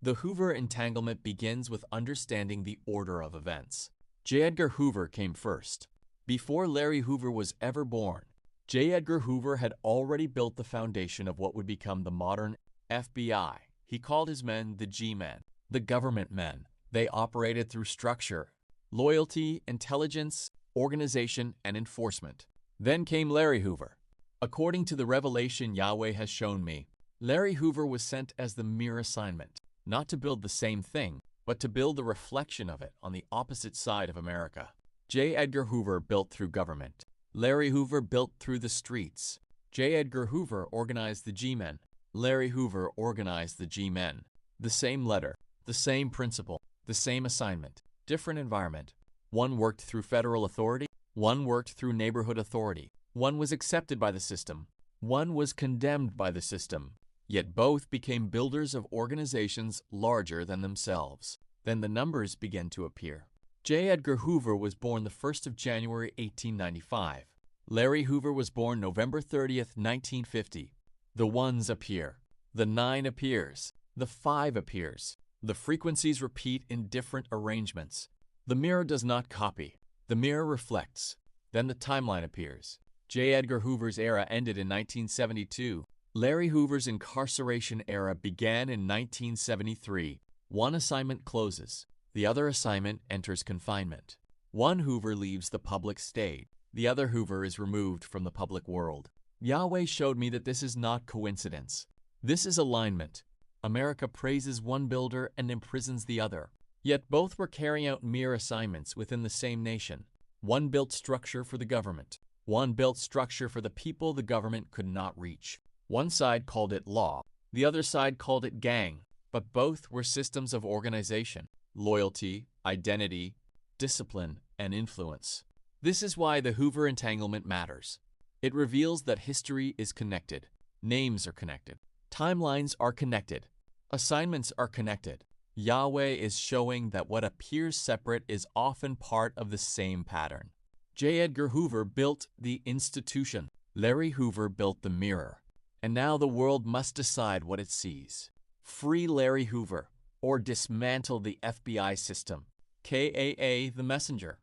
The Hoover Entanglement begins with understanding the order of events. J. Edgar Hoover came first. Before Larry Hoover was ever born, J. Edgar Hoover had already built the foundation of what would become the modern FBI. He called his men the G-men, the government men. They operated through structure, loyalty, intelligence, organization, and enforcement. Then came Larry Hoover. According to the revelation Yahweh has shown me, Larry Hoover was sent as the mere assignment, not to build the same thing, but to build the reflection of it on the opposite side of America. J. Edgar Hoover built through government. Larry Hoover built through the streets. J. Edgar Hoover organized the G-men. Larry Hoover organized the G-men. The same letter, the same principle, the same assignment, different environment. One worked through federal authority, one worked through neighborhood authority. One was accepted by the system, one was condemned by the system. Yet both became builders of organizations larger than themselves. Then the numbers began to appear. J. Edgar Hoover was born the 1st of January 1895. Larry Hoover was born November 30th, 1950. The ones appear. The 9 appears. The 5 appears. The frequencies repeat in different arrangements. The mirror does not copy. The mirror reflects. Then the timeline appears. J. Edgar Hoover's era ended in 1972. Larry Hoover's incarceration era began in 1973. One assignment closes. The other assignment enters confinement. One Hoover leaves the public stage. The other Hoover is removed from the public world. Yahweh showed me that this is not coincidence. This is alignment. America praises one builder and imprisons the other. Yet both were carrying out mere assignments within the same nation. One built structure for the government. One built structure for the people the government could not reach. One side called it law, the other side called it gang, but both were systems of organization, loyalty, identity, discipline, and influence. This is why the Hoover Entanglement matters. It reveals that history is connected, names are connected, timelines are connected, assignments are connected. Yahweh is showing that what appears separate is often part of the same pattern. J. Edgar Hoover built the institution. Larry Hoover built the mirror. And now the world must decide what it sees. Free Larry Hoover or dismantle the FBI system. K.A.A. the messenger.